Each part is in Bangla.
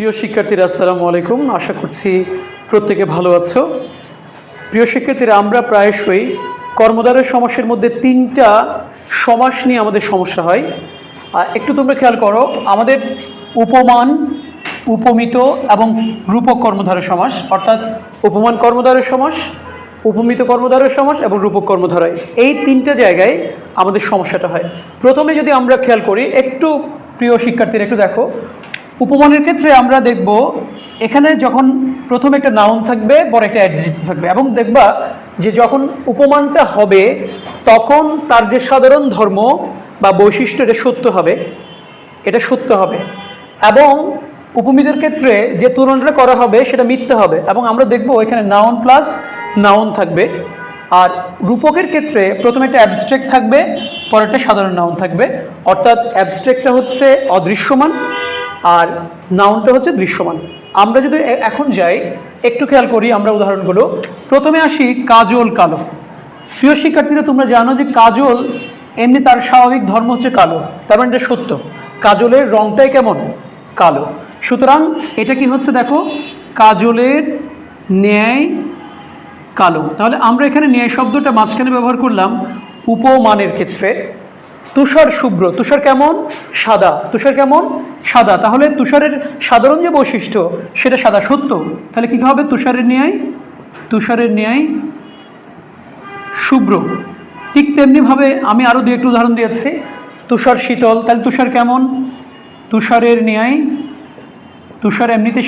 প্রিয় শিক্ষার্থীরা আসসালামু আলাইকুম। আশা করছি প্রত্যেকে ভালো আছো। প্রিয় শিক্ষার্থীরা, আমরা প্রায়শই কর্মধারয় সমাসের মধ্যে তিনটা সমাস নিয়ে আমাদের সমস্যা হয়। একটু তোমরা খেয়াল করো, আমাদের উপমান, উপমিত এবং রূপক কর্মধারয় সমাস, অর্থাৎ উপমান কর্মধারয় সমাস, উপমিত কর্মধারয় সমাস এবং রূপক কর্মধারয়, এই তিনটা জায়গায় আমাদের সমস্যাটা হয়। প্রথমে যদি আমরা খেয়াল করি, একটু প্রিয় শিক্ষার্থীরা একটু দেখো, উপমানের ক্ষেত্রে আমরা দেখব এখানে যখন প্রথমে একটা নাউন থাকবে, পরে একটা অ্যাডজেক্টিভ থাকবে, এবং দেখবা যে যখন উপমানটা হবে তখন তার যে সাধারণ ধর্ম বা বৈশিষ্ট্য এটা সত্য হবে, এবং উপমিতের ক্ষেত্রে যে তুলনাটা করা হবে সেটা মিথ্যা হবে, এবং আমরা দেখব এখানে নাউন প্লাস নাউন থাকবে। আর রূপকের ক্ষেত্রে প্রথমে একটা অ্যাবস্ট্রাক্ট থাকবে, পরে একটা সাধারণ নাউন থাকবে, অর্থাৎ অ্যাবস্ট্রাক্টটা হচ্ছে অদৃশ্যমান আর নাউনটা হচ্ছে দৃশ্যমান। আমরা যদি এখন যাই, একটু খেয়াল করি আমরা উদাহরণগুলো। প্রথমে আসি কাজল কালো। প্রিয় শিক্ষার্থীরা, তোমরা জানো যে কাজল এমনি তার স্বাভাবিক ধর্ম হচ্ছে কালো, তার মানে এটা সত্য। কাজলের রংটাই কেমন? কালো। সুতরাং এটা কি হচ্ছে দেখো, কাজলের ন্যায় কালো। তাহলে আমরা এখানে ন্যায় শব্দটা মাঝখানে ব্যবহার করলাম উপমানের ক্ষেত্রে। তুষার শুভ্র, তুষার কেমন? সাদা। তুষার কেমন? সাদা। তাহলে তুষারের সাধারণ যে বৈশিষ্ট্য সেটা সাদা, সত্য। তাহলে কী হবে? তুষারের ন্যায় শুভ্র। ঠিক তেমনিভাবে আমি আরও দু একটু উদাহরণ দিয়েছি। তুষার শীতল, তাহলে তুষার কেমন? তুষারের ন্যায়, তুষার এমনিতে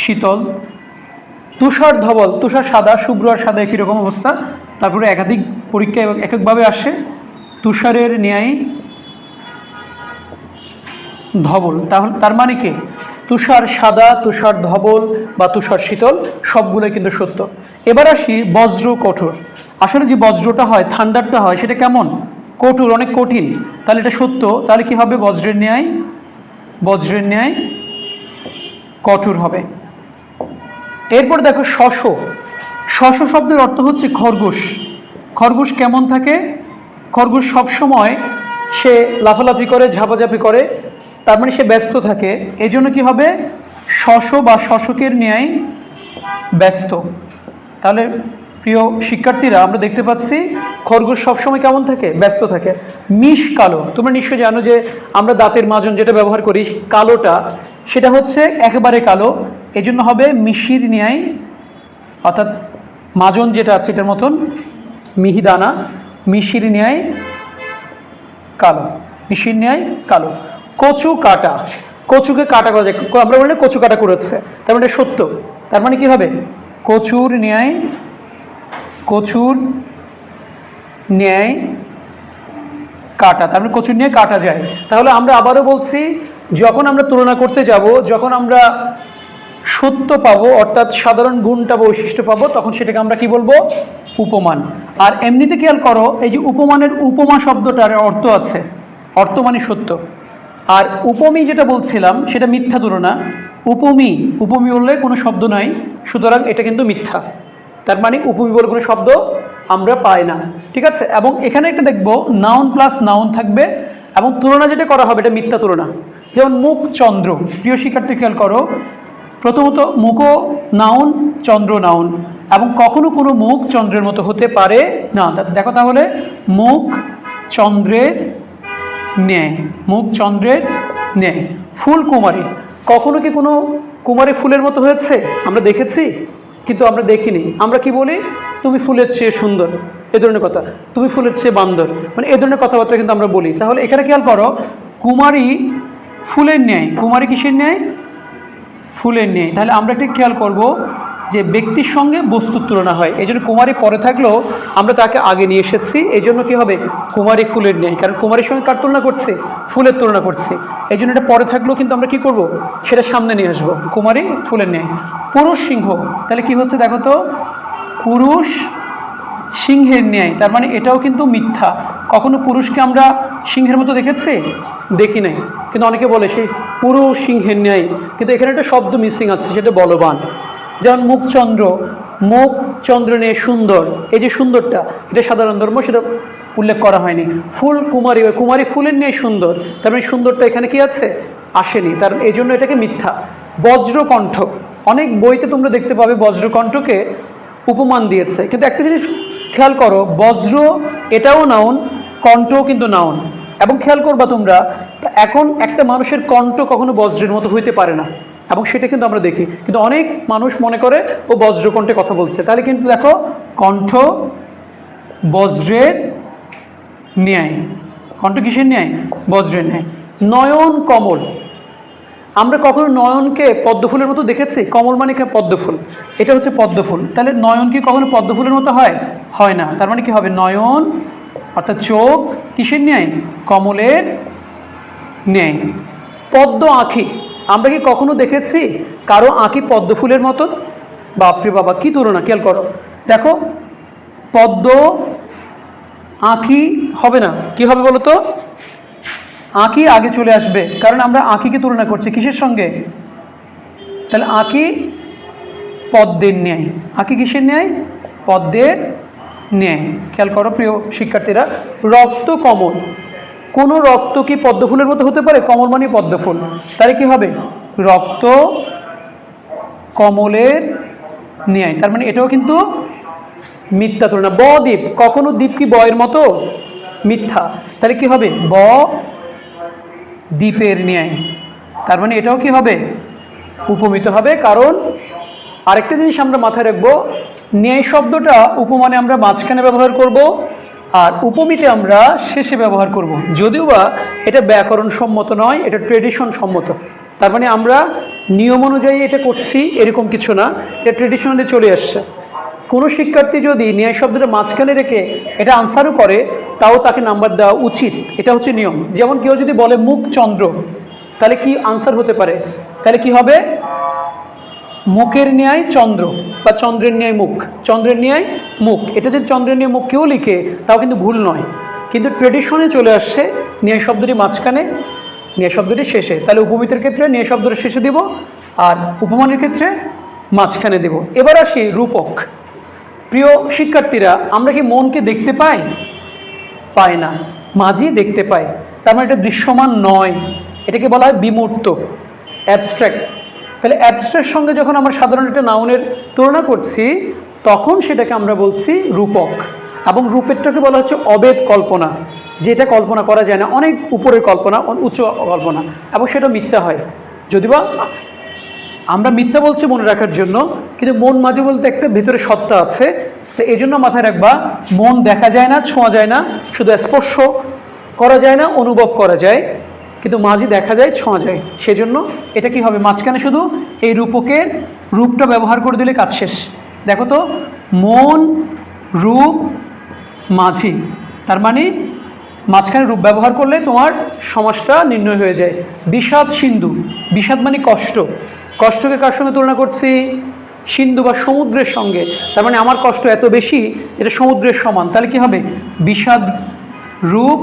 শীতল। তুষার ধবল, তুষার সাদা, শুভ্র আর সাদা একই রকম অবস্থা। তারপরে একাধিক পরীক্ষায় এককভাবে আসে। তুষারের ন্যায় ধবল, তাহলে তার মানে কি? তুষার সাদা, তুষার ধবল বা তুষার শীতল সবগুলোই কিন্তু সত্য। এবার আসি বজ্র কঠোর। আসলে যে বজ্রটা হয়, থান্ডারটা হয়, সেটা কেমন? কঠোর, অনেক কঠিন। তাহলে এটা সত্য। তাহলে কি হবে? বজ্রের ন্যায় কঠোর হবে। এরপর দেখো শশ শব্দের অর্থ হচ্ছে খরগোশ। খরগোশ কেমন থাকে? খরগোশ সবসময় সে লাফালাফি করে, ঝাপাঝাপি করে, তার মানে সে ব্যস্ত থাকে। এই জন্য কী হবে? শশ বা শশকের ন্যায় ব্যস্ত। তাহলে প্রিয় শিক্ষার্থীরা, আমরা দেখতে পাচ্ছি খরগোশ সবসময় কেমন থাকে? ব্যস্ত থাকে। মিশ কালো, তোমরা নিশ্চয়ই জানো যে আমরা দাঁতের মাজন যেটা ব্যবহার করি, কালোটা সেটা হচ্ছে একেবারে কালো, এই জন্য হবে মিশির ন্যায়, অর্থাৎ মাজন যেটা আছে এটার মতন মিহিদানা, মিশির ন্যায় কালো। কচু কাটা, কচুকে কাটা করা যায়, আমরা বললে কচু কাটা করেছে, তার মানে সত্য। তার মানে কি হবে? কচুর ন্যায় কাটা, তার মানে কচুর ন্যায় কাটা যায়। তাহলে আমরা আবারও বলছি, যখন আমরা তুলনা করতে যাব, যখন আমরা সত্য পাবো, অর্থাৎ সাধারণ গুণটা বৈশিষ্ট্য পাবো, তখন সেটাকে আমরা কি বলবো? উপমান। আর এমনিতে খেয়াল করো, এই যে উপমানের উপমা শব্দটার অর্থ আছে, অর্থ মানে সত্য। আর উপমি যেটা বলছিলাম সেটা মিথ্যা তুলনা। উপমি বললে কোনো শব্দ নাই, সুতরাং এটা কিন্তু মিথ্যা। তার মানে উপমি বলে কোনো শব্দ আমরা পাই না, ঠিক আছে? এবং এখানে একটা দেখবো নাউন প্লাস নাউন থাকবে, এবং তুলনা যেটা করা হবে এটা মিথ্যা তুলনা। যেমন মুখ চন্দ্র। প্রিয় শিক্ষার্থী খেয়াল করো, প্রথমত মুখও নাউন, চন্দ্র নাউন, এবং কখনো কোনো মুখ চন্দ্রের মতো হতে পারে না। দেখো তাহলে, মুখ চন্দ্রের ন্যায়। ফুল কুমারী, কখনো কি কোনো কুমারী ফুলের মতো হয়েছে? আমরা দেখেছি, কিন্তু আমরা দেখিনি। আমরা কি বলি? তুমি ফুলের চেয়ে সুন্দর, এ ধরনের কথা। তুমি ফুলের চেয়ে বান্দর, মানে এ ধরনের কথাবার্তা কিন্তু আমরা বলি। তাহলে এখানে খেয়াল করো, কুমারী ফুলের ন্যায়। কুমারী কিসের ন্যায়? ফুলের ন্যায়। তাহলে আমরা একটু খেয়াল করব যে ব্যক্তির সঙ্গে বস্তুর তুলনা হয়, এই জন্য কুমারী পরে থাকলেও আমরা তাকে আগে নিয়ে এসেছি। এই জন্য কী হবে? কুমারী ফুলের ন্যায়, কারণ কুমারীর সঙ্গে কার তুলনা করছে? ফুলের তুলনা করছে। এই জন্য এটা পরে থাকলেও কিন্তু আমরা কি করব? সেটা সামনে নিয়ে আসবো, কুমারী ফুলের ন্যায়। পুরুষ সিংহ, তাহলে কি হচ্ছে দেখো তো? পুরুষ সিংহের ন্যায়, তার মানে এটাও কিন্তু মিথ্যা। কখনো পুরুষকে আমরা সিংহের মতো দেখেছি? দেখি নাই, কিন্তু অনেকে বলে সেই পুরুষ সিংহের ন্যায়, কিন্তু এখানে একটা শব্দ মিসিং আছে, সেটা বলবান। যেমন মুখ চন্দ্র নিয়ে সুন্দর, এই যে সুন্দরটা, এটা সাধারণ ধর্ম, সেটা উল্লেখ করা হয়নি। ফুল কুমারী ফুলের নিয়ে সুন্দর, তার মানে সুন্দরটা এখানে কি আছে? আসেনি, তার এই জন্য এটাকে মিথ্যা। বজ্রকণ্ঠ, অনেক বইতে তোমরা দেখতে পাবে বজ্রকণ্ঠকে উপমান দিয়েছে, কিন্তু একটা জিনিস খেয়াল করো, বজ্র এটাও নাউন, কণ্ঠও কিন্তু নাউন। এবং খেয়াল করবা তোমরা, এখন একটা মানুষের কণ্ঠ কখনো বজ্রের মতো হইতে পারে না, এবং সেটা কিন্তু আমরা দেখি, কিন্তু অনেক মানুষ মনে করে ও বজ্রকণ্ঠে কথা বলছে। তাহলে কিন্তু দেখো, কণ্ঠ বজ্রের ন্যায়, কণ্ঠ কিসের ন্যায়? বজ্রের ন্যায়। নয়ন কমল, আমরা কখনো নয়নকে পদ্মফুলের মতো দেখেছি? কমল মানে কি? পদ্মফুল, এটা হচ্ছে পদ্মফুল। তাহলে নয়ন কি কখনো পদ্মফুলের মতো হয়? হয় না। তার মানে কি হবে? নয়ন অর্থাৎ চোখ কিসের ন্যায়? কমলের ন্যায়। পদ্ম আঁখি, আমরা কি কখনো দেখেছি কারো আঁখি পদ্মফুলের মতো? বাপরে বাবা, কি তুলনা! খেয়াল করো, দেখো, পদ্ম আঁখি হবে না, কি হবে বলো তো? আঁখি আগে চলে আসবে, কারণ আমরা আঁখিকে তুলনা করছি কিসের সঙ্গে? তাহলে আঁখি পদ্মের ন্যায়। আঁখি কিসের ন্যায়? পদ্মের ন্যায়। খেয়াল করো প্রিয় শিক্ষার্থীরা, রক্ত কমল, কোনো রক্ত কি পদ্মফুলের মতো হতে পারে? কমল মানে পদ্মফুল, তাহলে কি হবে? রক্ত কমলের ন্যায়। তার মানে এটাও কিন্তু মিথ্যা তুলনা। বদ্বীপ, কখনো দ্বীপ কি বয়ের মতো? মিথ্যা। তাহলে কি হবে? ব দ্বীপের ন্যায়। তার মানে এটাও কি হবে? উপমিত হবে। কারণ আরেকটা জিনিস আমরা মাথায় রাখবো, ন্যায় শব্দটা উপমানে আমরা মাঝখানে ব্যবহার করব, আর উপমিতে আমরা শেষে ব্যবহার করব। যদিও বা এটা ব্যাকরণ সম্মত নয়, এটা ট্রেডিশন সম্মত। তার মানে আমরা নিয়ম অনুযায়ী এটা করছি এরকম কিছু না, এটা ট্রেডিশনালি চলে আসছে। কোনো শিক্ষার্থী যদি ন্যায় শব্দটা মাঝখানে রেখে এটা আনসারও করে, তাও তাকে নাম্বার দেওয়া উচিত, এটা হচ্ছে নিয়ম। যেমন কেউ যদি বলে মুখ চন্দ্র, তাহলে কি আনসার হতে পারে? তাহলে কি হবে? মুখের ন্যায় চন্দ্র, বা চন্দ্রের ন্যায় মুখ, চন্দ্রের ন্যায় মুখ। এটা যদি চন্দ্রের ন্যায় মুখ কেউ লিখে, তাও কিন্তু ভুল নয়। কিন্তু ট্রেডিশনে চলে আসছে ন্যায় শব্দটি মাঝখানে, ন্যায় শব্দটি শেষে। তাহলে উপমিতের ক্ষেত্রে ন্যায় শব্দটি শেষে দিব, আর উপমানের ক্ষেত্রে মাঝখানে দেব। এবার আসি রূপক। প্রিয় শিক্ষার্থীরা, আমরা কি মনকে দেখতে পাই? পাই না, মাঝি দেখতে পাই। তার মানে এটা দৃশ্যমান নয়, এটাকে বলা হয় বিমূর্ত, অ্যাবস্ট্রাক্ট। তাহলে অ্যাবস্ট্রাক্ট সঙ্গে যখন আমরা সাধারণ একটা নাউনের তুলনা করছি, তখন সেটাকে আমরা বলছি রূপক। এবং রূপেরটাকে বলা হচ্ছে অবেদ কল্পনা, যেটা কল্পনা করা যায় না, অনেক উপরের কল্পনা, উচ্চ কল্পনা, এবং সেটা মিথ্যা হয়। যদিবা আমরা মিথ্যা বলছি মনে রাখার জন্য, কিন্তু মন মাঝে বলতে একটা ভিতরে সত্তা আছে। তো এই জন্য মাথায় রাখবা, মন দেখা যায় না, ছোঁয়া যায় না, শুধু স্পর্শ করা যায় না, অনুভব করা যায়, কিন্তু মাঝে দেখা যায়, ছোঁয়া যায়। সেজন্য এটা কি হবে? মাঝখানে শুধু এই রূপকের রূপটা ব্যবহার করে দিলে কাজ শেষ। দেখো তো, মন রূপ মাঝি, তার মানে মাঝখানে রূপ ব্যবহার করলে তোমার সমাসটা নির্ণয় হয়ে যায়। বিষাদ সিন্ধু, বিষাদ মানে কষ্ট, কষ্টকে কার সঙ্গে তুলনা করছি? সিন্ধু বা সমুদ্রের সঙ্গে। তার মানে আমার কষ্ট এত বেশি এটা সমুদ্রের সমান। তাহলে কি হবে? বিষাদ রূপ,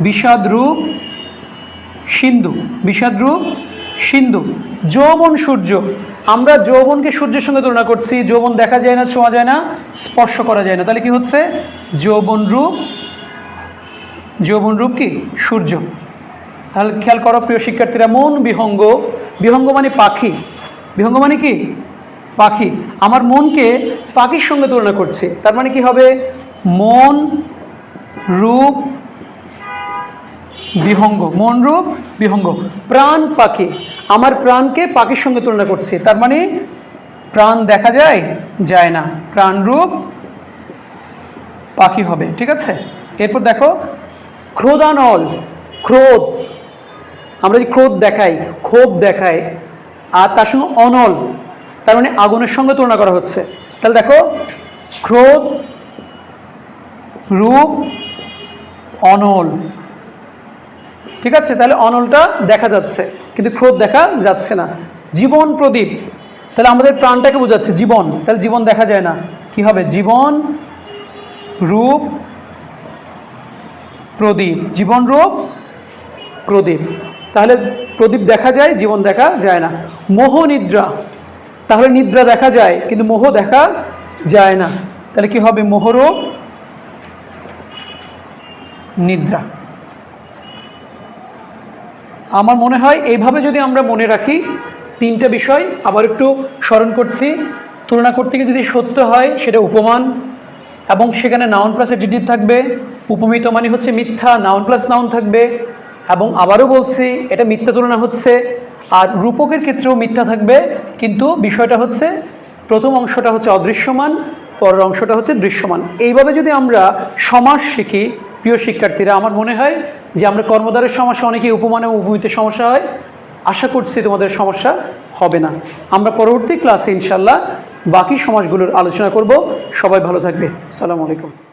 বিষাদ রূপ সিন্ধু, বিষাদ রূপ সিন্ধু। যৌবন সূর্য, আমরা যৌবনকে সূর্যের সঙ্গে তুলনা করছি। যৌবন দেখা যায় না, ছোঁয়া যায় না, স্পর্শ করা যায় না, তাহলে কি হচ্ছে? যৌবন রূপ, যৌবন রূপ কি? সূর্য। তাহলে খেয়াল করো প্রিয় শিক্ষার্থীরা, মন বিহঙ্গ, বিহঙ্গ মানে পাখি, বিহঙ্গ মানে কি? পাখি। আমার মনকে পাখির সঙ্গে তুলনা করছে, তার মানে কি হবে? মন রূপ বিহঙ্গ, মন রূপ বিহঙ্গ। প্রাণ পাখি, আমার প্রাণকে পাখির সঙ্গে তুলনা করছে, তার মানে প্রাণ দেখা যায়, যায় না, প্রাণ রূপ পাখি হবে। ঠিক আছে, এরপর দেখো ক্রোধানল, ক্রোধ, আমরা যে ক্রোধ দেখাই, ক্ষোভ দেখাই, আর তার সঙ্গে অনল, তার মানে আগুনের সঙ্গে তুলনা করা হচ্ছে। তাহলে দেখো, ক্রোধ রূপ অনল। ঠিক আছে, তাহলে অনলটা দেখা যাচ্ছে, কিন্তু ক্রোধ দেখা যাচ্ছে না। জীবন প্রদীপ, তাহলে আমাদের প্রাণটাকে বোঝাচ্ছে জীবন, তাহলে জীবন দেখা যায় না, কি হবে? জীবন রূপ প্রদীপ, জীবন রূপ প্রদীপ। তাহলে প্রদীপ দেখা যায়, জীবন দেখা যায় না। মোহ নিদ্রা, তাহলে নিদ্রা দেখা যায় কিন্তু মোহ দেখা যায় না, তাহলে কি হবে? মোহরূপ নিদ্রা। আমার মনে হয় এইভাবে যদি আমরা মনে রাখি তিনটা বিষয়, আবার একটু স্মরণ করছি, তুলনা করতে গিয়ে যদি সত্য হয় সেটা উপমান, এবং সেখানে নাউন প্লাস অ্যাডজেক্টিভ থাকবে। উপমিত মানে হচ্ছে মিথ্যা, নাউন প্লাস নাউন থাকবে। এবং আবারও বলছি এটা মিথ্যা তুলনা হচ্ছে। আর রূপকের ক্ষেত্রেও মিথ্যা থাকবে, কিন্তু বিষয়টা হচ্ছে প্রথম অংশটা হচ্ছে অদৃশ্যমান, পরের অংশটা হচ্ছে দৃশ্যমান। এইভাবে যদি আমরা সমাস শিখি প্রিয় শিক্ষার্থীরা, আমার মনে হয় যে আমরা কর্মদ্বারের সমস্যা, অনেকেই উপমান এবং উপমিতের সমস্যা হয়, আশা করছি তোমাদের সমস্যা হবে না। আমরা পরবর্তী ক্লাসে ইনশাল্লাহ বাকি সমাসগুলোর আলোচনা করব। সবাই ভালো থাকবে। আসসালামু আলাইকুম।